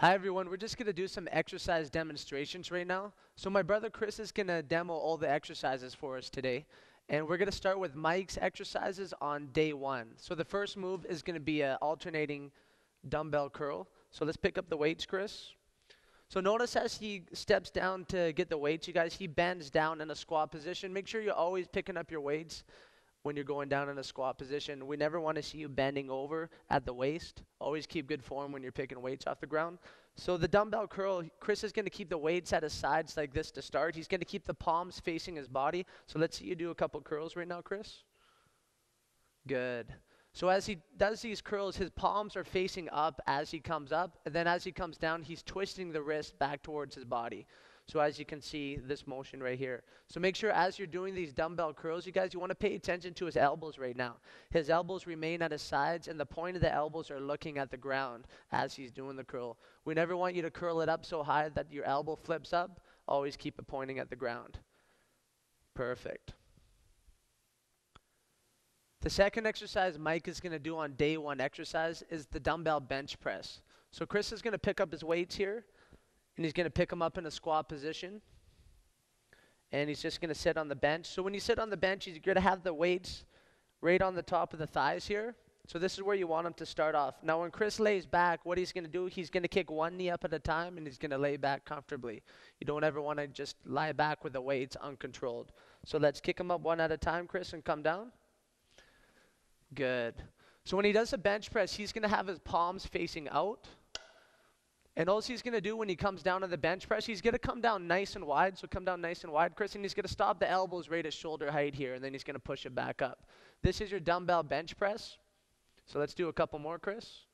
Hi everyone, we're just going to do some exercise demonstrations right now. So my brother Chris is going to demo all the exercises for us today. And we're going to start with Mike's exercises on day one. So the first move is going to be an alternating dumbbell curl. So let's pick up the weights, Chris. So notice as he steps down to get the weights, you guys, he bends down in a squat position. Make sure you're always picking up your weights when you're going down in a squat position. We never want to see you bending over at the waist. Always keep good form when you're picking weights off the ground. So the dumbbell curl, Chris is going to keep the weights at his sides like this to start. He's going to keep the palms facing his body. So let's see you do a couple curls right now, Chris. Good. So as he does these curls, his palms are facing up as he comes up, and then as he comes down, he's twisting the wrist back towards his body. So as you can see, this motion right here. So make sure as you're doing these dumbbell curls, you guys, you want to pay attention to his elbows right now. His elbows remain at his sides, and the point of the elbows are looking at the ground as he's doing the curl. We never want you to curl it up so high that your elbow flips up. Always keep it pointing at the ground. Perfect. The second exercise Mike is going to do on day one exercise is the dumbbell bench press. So Chris is going to pick up his weights here, and he's going to pick them up in a squat position. And he's just going to sit on the bench. So when you sit on the bench, you're going to have the weights right on the top of the thighs here. So this is where you want him to start off. Now when Chris lays back, what he's going to do, he's going to kick one knee up at a time, and he's going to lay back comfortably. You don't ever want to just lie back with the weights uncontrolled. So let's kick them up one at a time, Chris, and come down. Good. So when he does a bench press, he's going to have his palms facing out. And all he's going to do when he comes down on the bench press, he's going to come down nice and wide. So come down nice and wide, Chris, and he's going to stop the elbows right at shoulder height here, and then he's going to push it back up. This is your dumbbell bench press. So let's do a couple more, Chris.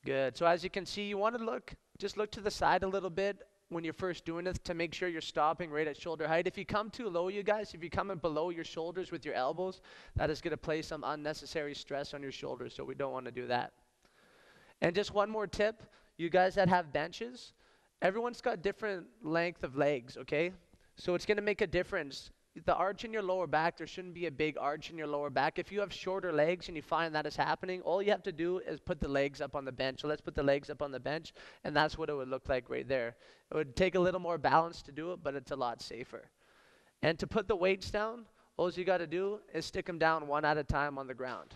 Good. So as you can see, you want to just look to the side a little bit when you're first doing it to make sure you're stopping right at shoulder height. If you come too low, you guys, if you're coming below your shoulders with your elbows, that is going to place some unnecessary stress on your shoulders, so we don't want to do that. And just one more tip, you guys that have benches, everyone's got different length of legs, okay? So it's going to make a difference. The arch in your lower back, there shouldn't be a big arch in your lower back. If you have shorter legs and you find that is happening, all you have to do is put the legs up on the bench. So let's put the legs up on the bench, and that's what it would look like right there. It would take a little more balance to do it, but it's a lot safer. And to put the weights down, all you got to do is stick them down one at a time on the ground.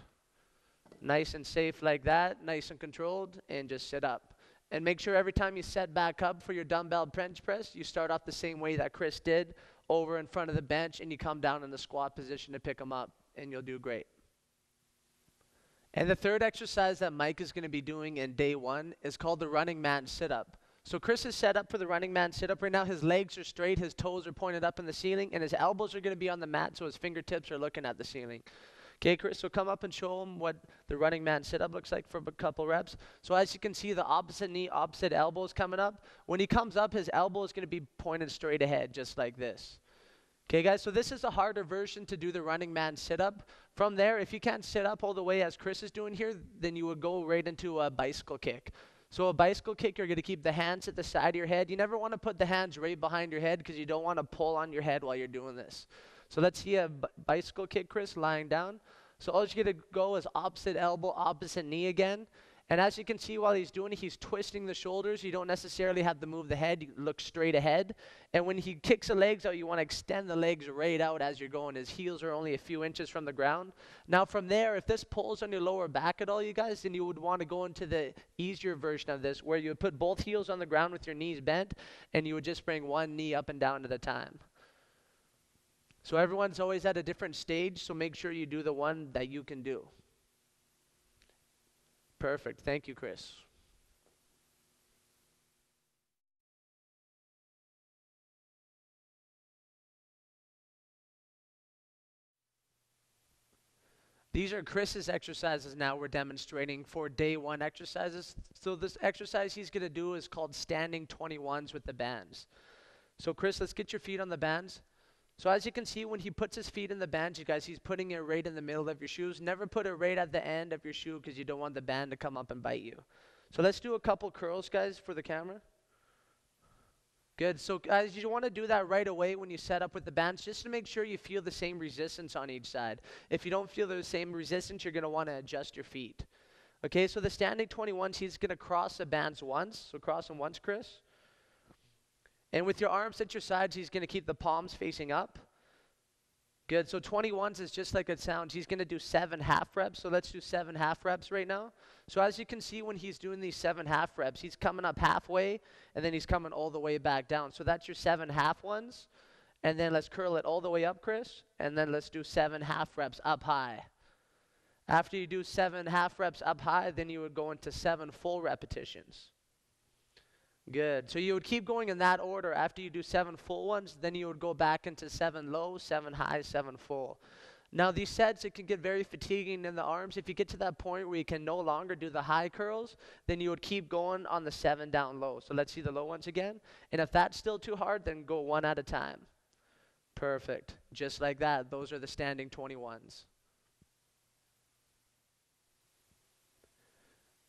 Nice and safe like that, nice and controlled, and just sit up. And make sure every time you set back up for your dumbbell bench press, you start off the same way that Chris did, over in front of the bench, and you come down in the squat position to pick them up, and you'll do great. And the third exercise that Mike is going to be doing in day one is called the running man sit-up. So Chris is set up for the running man sit-up right now. His legs are straight, his toes are pointed up in the ceiling, and his elbows are going to be on the mat, so his fingertips are looking at the ceiling. Okay, Chris, so come up and show him what the running man sit-up looks like for a couple reps. So as you can see, the opposite knee, opposite elbow is coming up. When he comes up, his elbow is going to be pointed straight ahead, just like this. Okay, guys, so this is a harder version to do the running man sit-up. From there, if you can't sit up all the way as Chris is doing here, then you would go right into a bicycle kick. So a bicycle kick, you're going to keep the hands at the side of your head. You never want to put the hands right behind your head because you don't want to pull on your head while you're doing this. So let's see a bicycle kick, Chris, lying down. So all you're going to go is opposite elbow, opposite knee again. And as you can see while he's doing it, he's twisting the shoulders. You don't necessarily have to move the head. You look straight ahead. And when he kicks the legs out, you want to extend the legs right out as you're going. His heels are only a few inches from the ground. Now from there, if this pulls on your lower back at all, you guys, then you would want to go into the easier version of this where you would put both heels on the ground with your knees bent, and you would just bring one knee up and down at a time. So everyone's always at a different stage, so make sure you do the one that you can do. Perfect. Thank you, Chris. These are Chris's exercises now we're demonstrating for day one exercises. So this exercise he's going to do is called standing 21s with the bands. So Chris, let's get your feet on the bands. So as you can see, when he puts his feet in the bands, you guys, he's putting it right in the middle of your shoes. Never put it right at the end of your shoe because you don't want the band to come up and bite you. So let's do a couple curls, guys, for the camera. Good. So guys, you want to do that right away when you set up with the bands, just to make sure you feel the same resistance on each side. If you don't feel the same resistance, you're going to want to adjust your feet. Okay, so the standing 21s, he's going to cross the bands once. So cross them once, Chris. And with your arms at your sides, he's going to keep the palms facing up. Good. So 21s is just like it sounds. He's going to do 7 half reps. So let's do 7 half reps right now. So as you can see, when he's doing these 7 half reps, he's coming up halfway, and then he's coming all the way back down. So that's your 7 half ones. And then let's curl it all the way up, Chris. And then let's do 7 half reps up high. After you do 7 half reps up high, then you would go into 7 full repetitions. Good. So you would keep going in that order. After you do 7 full ones, then you would go back into 7 low, 7 high, 7 full. Now these sets, it can get very fatiguing in the arms. If you get to that point where you can no longer do the high curls, then you would keep going on the 7 down low. So let's see the low ones again. And if that's still too hard, then go 1 at a time. Perfect. Just like that. Those are the standing 21s.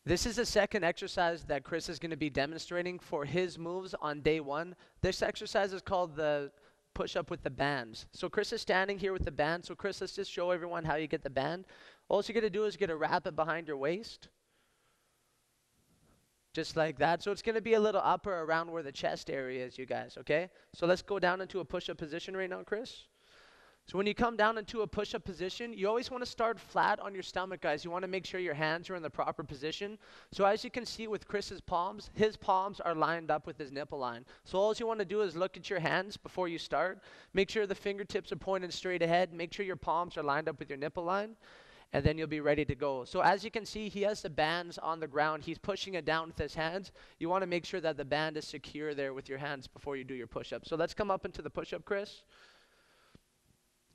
This is the second exercise that Chris is going to be demonstrating for his moves on day 1. This exercise is called the push-up with the bands. So Chris is standing here with the band. So Chris, let's just show everyone how you get the band. All you're going to do is you're going to wrap it behind your waist. Just like that. So it's going to be a little up or around where the chest area is, you guys, okay? So let's go down into a push-up position right now, Chris. So when you come down into a push-up position, you always want to start flat on your stomach, guys. You want to make sure your hands are in the proper position. So as you can see with Chris's palms, his palms are lined up with his nipple line. So all you want to do is look at your hands before you start. Make sure the fingertips are pointed straight ahead. Make sure your palms are lined up with your nipple line. And then you'll be ready to go. So as you can see, he has the bands on the ground. He's pushing it down with his hands. You want to make sure that the band is secure there with your hands before you do your push-up. So let's come up into the push-up, Chris.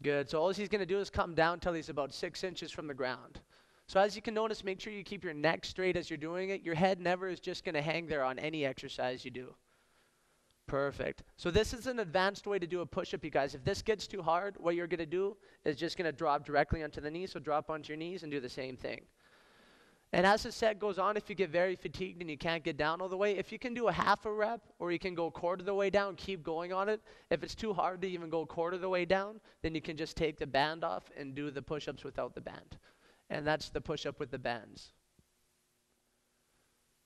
Good. So all he's going to do is come down till he's about 6 inches from the ground. So as you can notice, make sure you keep your neck straight as you're doing it. Your head never is just going to hang there on any exercise you do. Perfect. So this is an advanced way to do a push-up, you guys. If this gets too hard, what you're going to do is just going to drop directly onto the knees. So drop onto your knees and do the same thing. And as the set goes on, if you get very fatigued and you can't get down all the way, if you can do a half a rep or you can go quarter of the way down, keep going on it. If it's too hard to even go quarter of the way down, then you can just take the band off and do the push-ups without the band. And that's the push-up with the bands.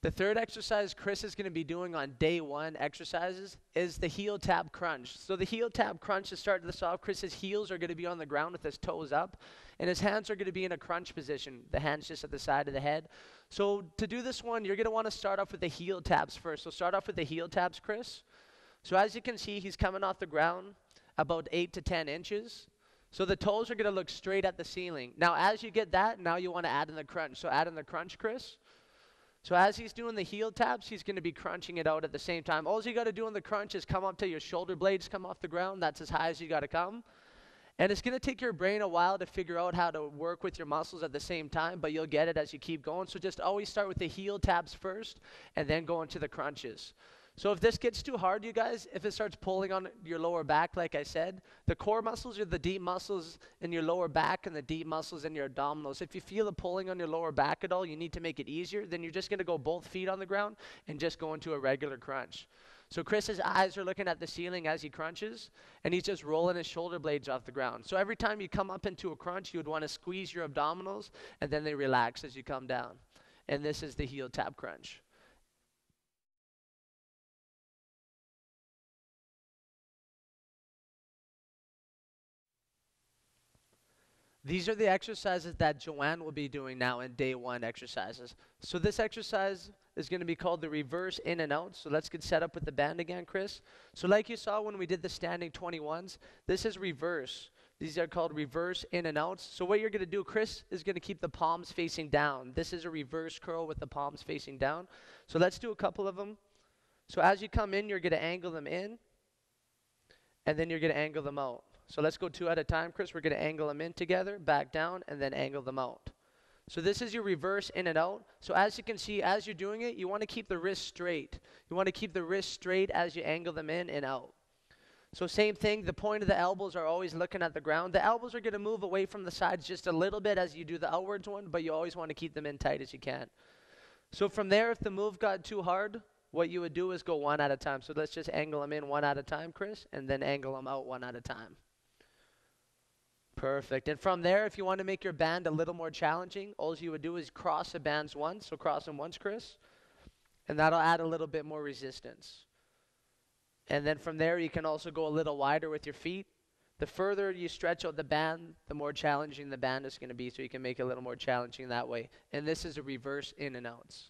The third exercise Chris is going to be doing on day 1 exercises is the heel tap crunch. So the heel tap crunch, to start this off, Chris's heels are going to be on the ground with his toes up, and his hands are going to be in a crunch position. The hands just at the side of the head. So to do this one, you're going to want to start off with the heel taps first. So start off with the heel taps, Chris. So as you can see, he's coming off the ground about 8 to 10 inches. So the toes are going to look straight at the ceiling. Now as you get that, now you want to add in the crunch. So add in the crunch, Chris. So as he's doing the heel taps, he's going to be crunching it out at the same time. All you got to do in the crunch is come up till your shoulder blades come off the ground. That's as high as you got to come. And it's going to take your brain a while to figure out how to work with your muscles at the same time, but you'll get it as you keep going. So just always start with the heel taps first and then go into the crunches. So if this gets too hard, you guys, if it starts pulling on your lower back, like I said, the core muscles are the deep muscles in your lower back and the deep muscles in your abdominals. If you feel it pulling on your lower back at all, you need to make it easier. Then you're just going to go both feet on the ground and just go into a regular crunch. So Chris's eyes are looking at the ceiling as he crunches, and he's just rolling his shoulder blades off the ground. So every time you come up into a crunch, you would want to squeeze your abdominals, and then they relax as you come down. And this is the heel tap crunch. These are the exercises that Joanne will be doing now in day 1 exercises. So this exercise is going to be called the reverse in and out. So let's get set up with the band again, Chris. So like you saw when we did the standing 21s, this is reverse. These are called reverse in and outs. So what you're going to do, Chris is going to keep the palms facing down. This is a reverse curl with the palms facing down. So let's do a couple of them. So as you come in, you're going to angle them in, and then you're going to angle them out. So let's go 2 at a time, Chris. We're going to angle them in together, back down, and then angle them out. So this is your reverse in and out. So as you can see, as you're doing it, you want to keep the wrist straight. You want to keep the wrist straight as you angle them in and out. So same thing, the point of the elbows are always looking at the ground. The elbows are going to move away from the sides just a little bit as you do the outwards one, but you always want to keep them in tight as you can. So from there, if the move got too hard, what you would do is go 1 at a time. So let's just angle them in 1 at a time, Chris, and then angle them out 1 at a time. Perfect. And from there, if you want to make your band a little more challenging, all you would do is cross the bands once. So cross them once, Chris. And that'll add a little bit more resistance. And then from there, you can also go a little wider with your feet. The further you stretch out the band, the more challenging the band is going to be, so you can make it a little more challenging that way. And this is a reverse in and outs.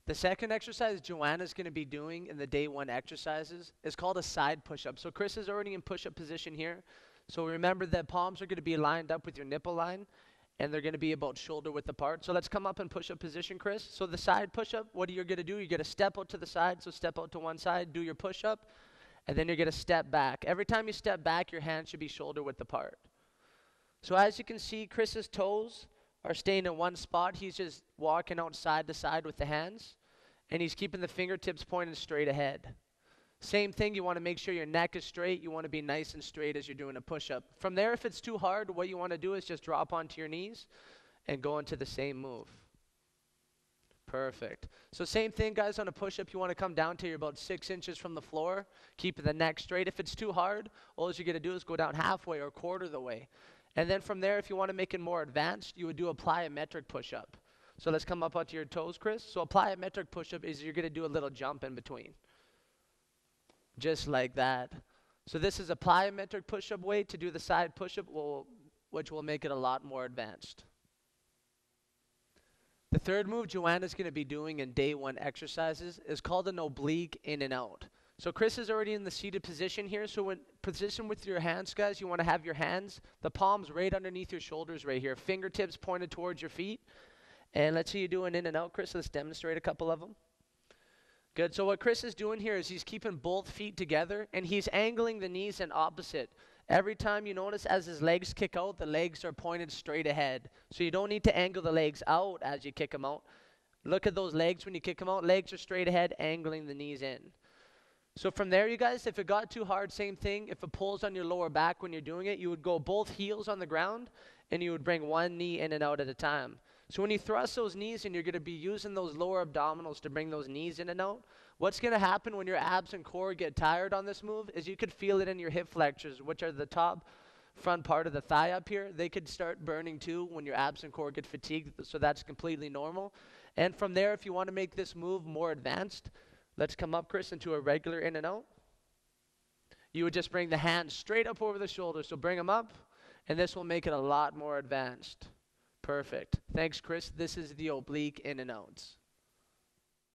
The second exercise Joanna's going to be doing in the day one exercises is called a side push-up. So Chris is already in push-up position here. So remember that palms are going to be lined up with your nipple line, and they're going to be about shoulder width apart. So let's come up in push-up position, Chris. So the side push-up, what are you going to do? You're going to step out to the side. So step out to one side, do your push-up, and then you're going to step back. Every time you step back, your hands should be shoulder width apart. So as you can see, Chris's toes are staying in one spot. He's just walking out side to side with the hands, and he's keeping the fingertips pointed straight ahead. Same thing, you want to make sure your neck is straight. You want to be nice and straight as you're doing a push-up. From there, if it's too hard, what you want to do is just drop onto your knees and go into the same move. Perfect. So same thing, guys, on a push-up, you want to come down till you're about 6 inches from the floor, keep the neck straight. If it's too hard, all you're going to do is go down halfway or a quarter of the way. And then from there, if you want to make it more advanced, you would do a plyometric push-up. So let's come up onto your toes, Chris. So a plyometric push-up is you're going to do a little jump in between. Just like that. So this is a plyometric push-up way to do the side push-up, which will make it a lot more advanced. The third move Joanna's going to be doing in day one exercises is called an oblique in and out. So Chris is already in the seated position here. So when position with your hands, guys, you want to have your hands, the palms right underneath your shoulders right here, fingertips pointed towards your feet. And let's see you do an in and out, Chris. Let's demonstrate a couple of them. Good. So what Chris is doing here is he's keeping both feet together, and he's angling the knees in opposite. Every time you notice as his legs kick out, the legs are pointed straight ahead. So you don't need to angle the legs out as you kick them out. Look at those legs when you kick them out. Legs are straight ahead, angling the knees in. So from there, you guys, if it got too hard, same thing. If it pulls on your lower back when you're doing it, you would go both heels on the ground, and you would bring one knee in and out at a time. So when you thrust those knees in, you're going to be using those lower abdominals to bring those knees in and out. What's going to happen when your abs and core get tired on this move is you could feel it in your hip flexors, which are the top front part of the thigh up here. They could start burning too when your abs and core get fatigued, so that's completely normal. And from there, if you want to make this move more advanced, let's come up, Chris, into a regular in and out. You would just bring the hands straight up over the shoulders, so bring them up, and this will make it a lot more advanced. Perfect. Thanks, Chris. This is the oblique in and outs.